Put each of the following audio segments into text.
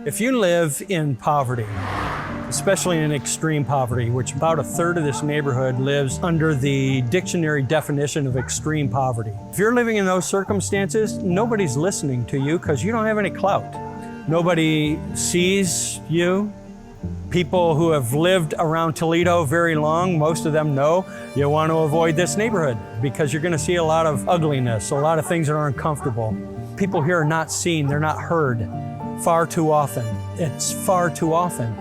If you live in poverty, especially in extreme poverty, which about a third of this neighborhood lives under the dictionary definition of extreme poverty. If you're living in those circumstances, nobody's listening to you because you don't have any clout. Nobody sees you. People who have lived around Toledo very long, most of them know you want to avoid this neighborhood because you're going to see a lot of ugliness, a lot of things that are uncomfortable. People here are not seen, they're not heard far too often. It's far too often.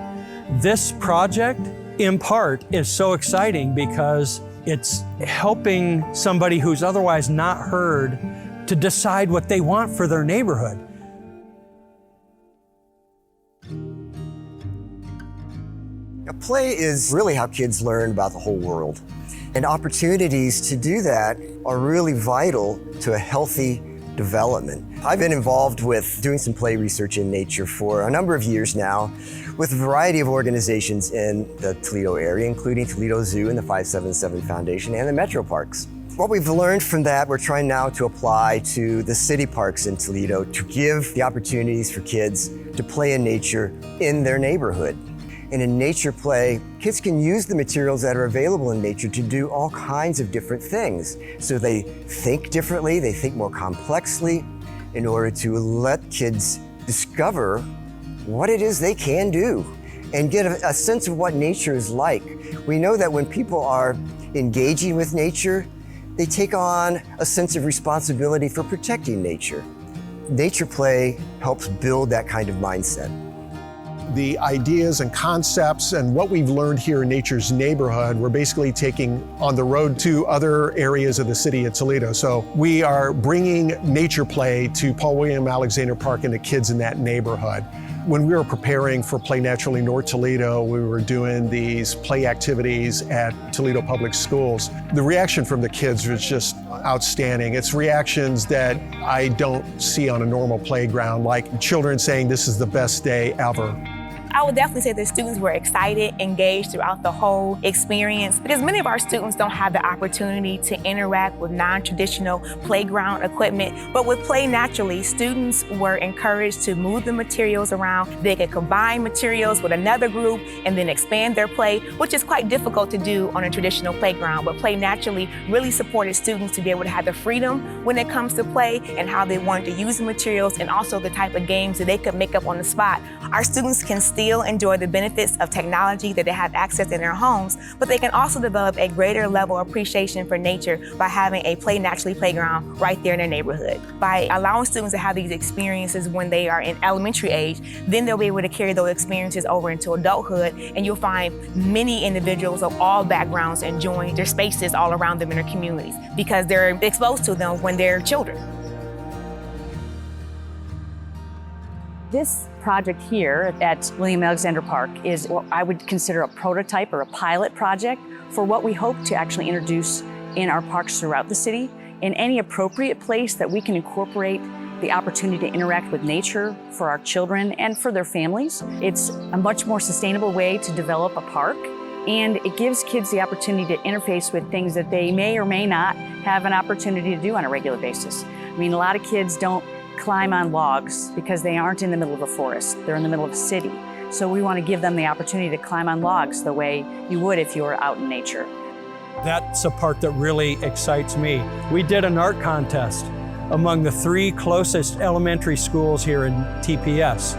This project, in part, is so exciting because it's helping somebody who's otherwise not heard to decide what they want for their neighborhood. Now, play is really how kids learn about the whole world. And opportunities to do that are really vital to a healthy development. I've been involved with doing some play research in nature for a number of years now with a variety of organizations in the Toledo area, including Toledo Zoo and the 577 Foundation and the Metro Parks. What we've learned from that, we're trying now to apply to the city parks in Toledo to give the opportunities for kids to play in nature in their neighborhood. And in NaturePlay, kids can use the materials that are available in nature to do all kinds of different things. So they think differently, they think more complexly in order to let kids discover what it is they can do and get a sense of what nature is like. We know that when people are engaging with nature, they take on a sense of responsibility for protecting nature. NaturePlay helps build that kind of mindset. The ideas and concepts and what we've learned here in Nature's Neighborhood, we're basically taking on the road to other areas of the city of Toledo. So we are bringing NaturePlay to Paul William Alexander Park and the kids in that neighborhood. When we were preparing for Play Naturally North Toledo, we were doing these play activities at Toledo Public Schools. The reaction from the kids was just outstanding. It's reactions that I don't see on a normal playground, like children saying, "This is the best day ever." I would definitely say the students were excited, engaged throughout the whole experience because many of our students don't have the opportunity to interact with non-traditional playground equipment. But with Play Naturally, students were encouraged to move the materials around. They could combine materials with another group and then expand their play, which is quite difficult to do on a traditional playground. But Play Naturally really supported students to be able to have the freedom when it comes to play and how they wanted to use the materials and also the type of games that they could make up on the spot. Our students can still enjoy the benefits of technology that they have access in their homes, but they can also develop a greater level of appreciation for nature by having a Play Naturally playground right there in their neighborhood. By allowing students to have these experiences when they are in elementary age, then they'll be able to carry those experiences over into adulthood, and you'll find many individuals of all backgrounds enjoying their spaces all around them in their communities because they're exposed to them when they're children. This project here at William Alexander Park is what I would consider a prototype or a pilot project for what we hope to actually introduce in our parks throughout the city, in any appropriate place that we can incorporate the opportunity to interact with nature for our children and for their families. It's a much more sustainable way to develop a park, and it gives kids the opportunity to interface with things that they may or may not have an opportunity to do on a regular basis. I mean, a lot of kids don't climb on logs because they aren't in the middle of a forest, they're in the middle of a city. So we want to give them the opportunity to climb on logs the way you would if you were out in nature. That's a part that really excites me. We did an art contest among the 3 closest elementary schools here in TPS,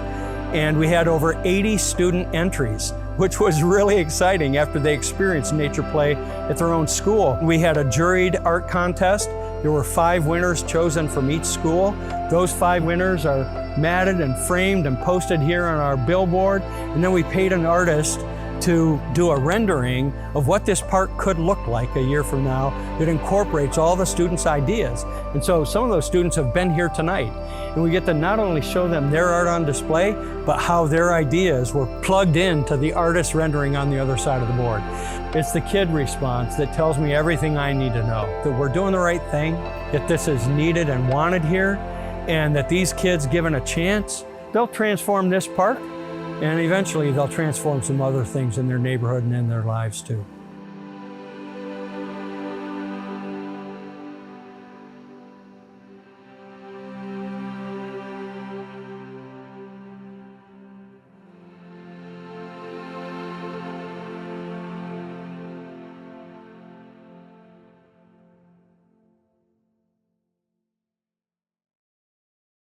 and we had over 80 student entries, which was really exciting after they experienced NaturePlay at their own school. We had a juried art contest. There were 5 winners chosen from each school. Those 5 winners are matted and framed and posted here on our billboard. And then we paid an artist to do a rendering of what this park could look like a year from now that incorporates all the students' ideas. And so some of those students have been here tonight, and we get to not only show them their art on display, but how their ideas were plugged into the artist rendering on the other side of the board. It's the kid response that tells me everything I need to know, that we're doing the right thing, that this is needed and wanted here, and that these kids given a chance, they'll transform this park, and eventually they'll transform some other things in their neighborhood and in their lives too.